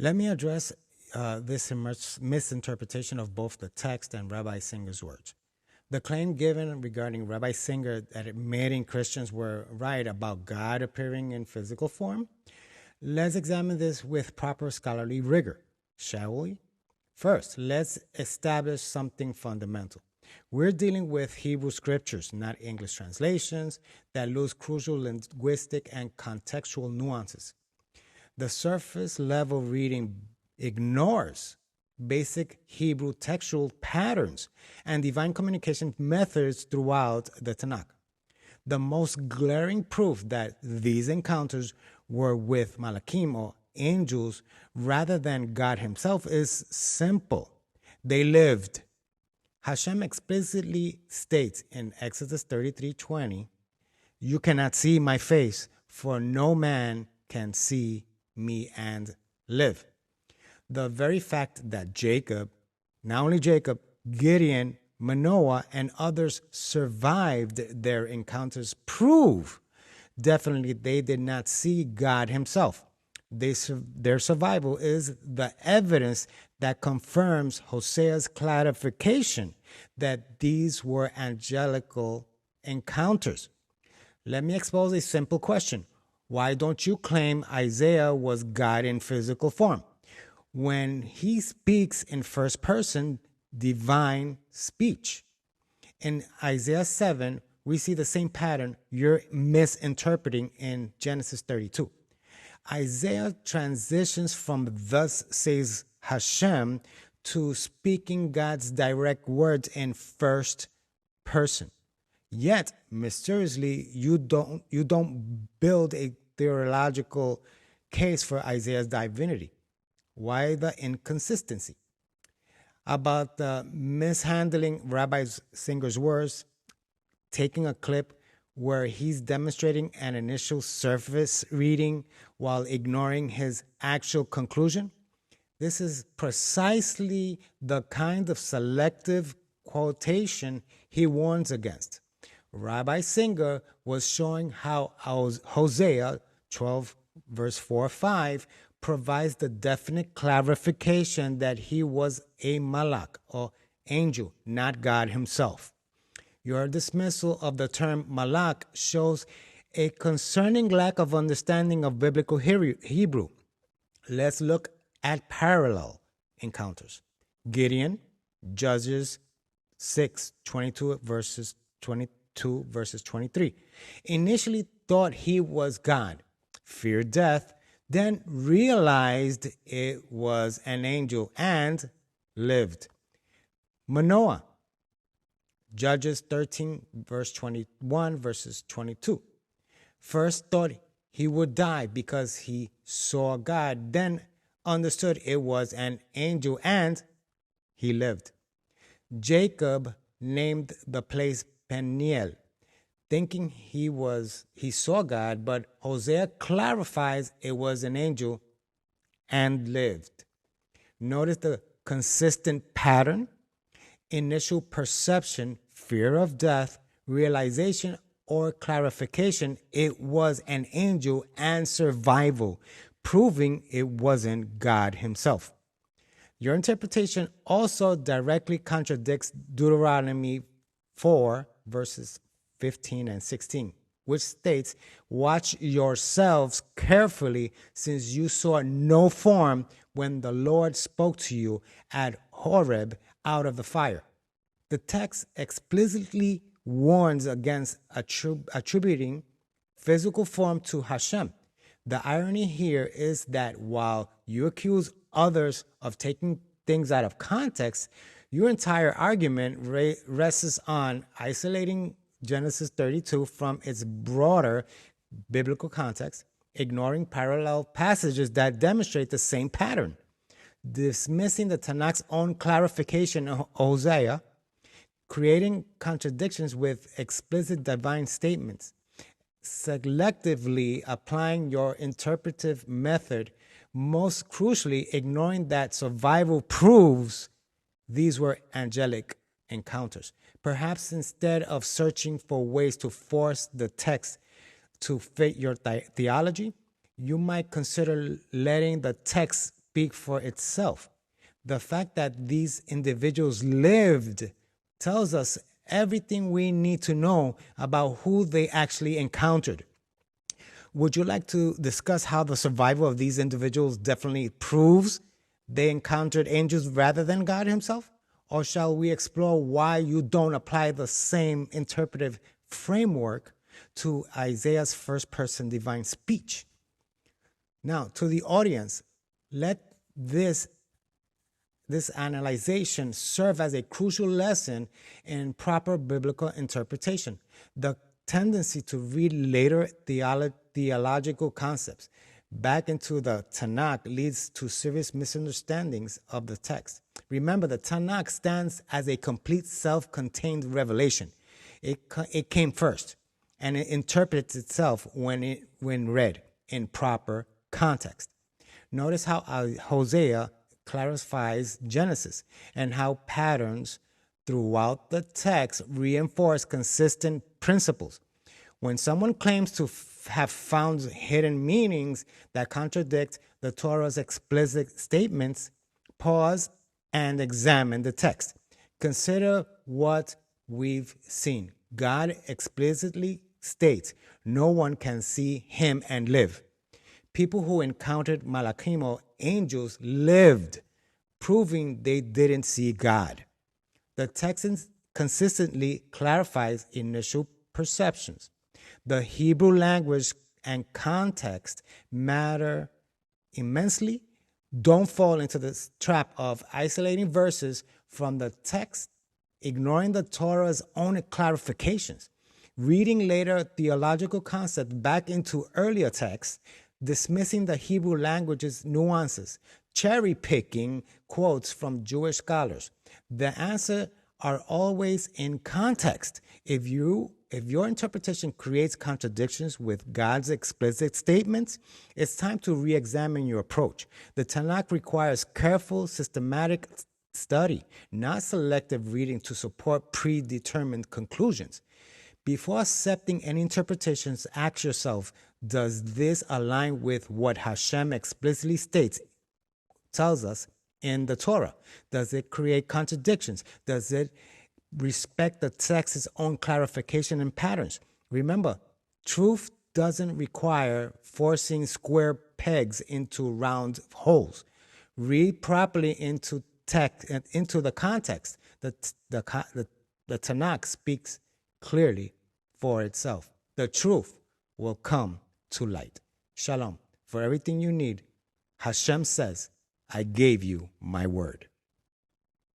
Let me address this misinterpretation of both the text and Rabbi Singer's words. The claim given regarding Rabbi Singer that many Christians were right about God appearing in physical form. Let's examine this with proper scholarly rigor, shall we? First, let's establish something fundamental. We're dealing with Hebrew scriptures, not English translations, that lose crucial linguistic and contextual nuances. The surface level reading ignores basic Hebrew textual patterns and divine communication methods throughout the Tanach. The most glaring proof that these encounters were with Malachim or angels rather than God himself is simple. They lived. Hashem explicitly states in Exodus 33:20, "You cannot see my face, for no man can see me and live." The very fact that Jacob, not only Jacob, Gideon, Manoah, and others survived their encounters prove definitely they did not see God himself. Their survival is the evidence that confirms Hosea's clarification that these were angelical encounters. Let me expose a simple question. Why don't you claim Isaiah was God in physical form? When he speaks in first person, divine speech. In Isaiah 7, we see the same pattern you're misinterpreting in Genesis 32. Isaiah transitions from "thus says Hashem" to speaking God's direct words in first person. Yet, mysteriously, you don't build a theological case for Isaiah's divinity. Why the inconsistency? About the mishandling Rabbi Singer's words, taking a clip where he's demonstrating an initial surface reading while ignoring his actual conclusion. This is precisely the kind of selective quotation he warns against. Rabbi Singer was showing how Hosea 12, verse 4-5, provides the definite clarification that he was a malach, or angel, not God himself. Your dismissal of the term malach shows a concerning lack of understanding of biblical Hebrew. Let's look at parallel encounters. Gideon, Judges 6:22 verses 23. Initially thought he was God, feared death, then realized it was an angel and lived. Manoah, Judges 13, verse 21, verses 22. First thought he would die because he saw God, then understood it was an angel and he lived. Jacob named the place Peniel, thinking he saw God, but Hosea clarifies it was an angel and lived. Notice the consistent pattern: initial perception, fear of death, realization or clarification, it was an angel, and survival, proving it wasn't God himself. Your interpretation also directly contradicts Deuteronomy 4, verses 15 and 16, which states, "Watch yourselves carefully, since you saw no form when the Lord spoke to you at Horeb out of the fire." The text explicitly warns against attributing physical form to Hashem. The irony here is that while you accuse others of taking things out of context, your entire argument rests on isolating Genesis 32 from its broader biblical context, ignoring parallel passages that demonstrate the same pattern, dismissing the Tanach's own clarification of Hosea, creating contradictions with explicit divine statements, selectively applying your interpretive method, most crucially ignoring that survival proves these were angelic encounters. Perhaps instead of searching for ways to force the text to fit your theology, you might consider letting the text speak for itself. The fact that these individuals lived tells us everything we need to know about who they actually encountered. Would you like to discuss how the survival of these individuals definitely proves they encountered angels rather than God himself? Or shall we explore why you don't apply the same interpretive framework to Isaiah's first-person divine speech? Now, to the audience, let this analyzation serve as a crucial lesson in proper biblical interpretation. The tendency to read later theological concepts back into the Tanach leads to serious misunderstandings of the text. Remember, the Tanach stands as a complete self-contained revelation. It came first, and it interprets itself when read in proper context. Notice how Hosea clarifies Genesis and how patterns throughout the text reinforce consistent principles. When someone claims to have found hidden meanings that contradict the Torah's explicit statements, pause and examine the text. Consider what we've seen. God explicitly states, no one can see him and live. People who encountered malachim or angels lived, proving they didn't see God. The text consistently clarifies initial perceptions. The Hebrew language and context matter immensely. Don't fall into the trap of isolating verses from the text, ignoring the Torah's own clarifications, reading later theological concepts back into earlier texts, dismissing the Hebrew language's nuances, cherry-picking quotes from Jewish scholars. The answer are always in context. If your interpretation creates contradictions with God's explicit statements, it's time to re-examine your approach. The Tanakh requires careful, systematic study, not selective reading to support predetermined conclusions. Before accepting any interpretations, ask yourself, does this align with what Hashem explicitly tells us in the Torah? Does it create contradictions? Does it respect the text's own clarification and patterns? Remember, truth doesn't require forcing square pegs into round holes. Read properly into the context. The Tanakh speaks clearly for itself. The truth will come to light. Shalom. For everything you need, Hashem says, I gave you my word.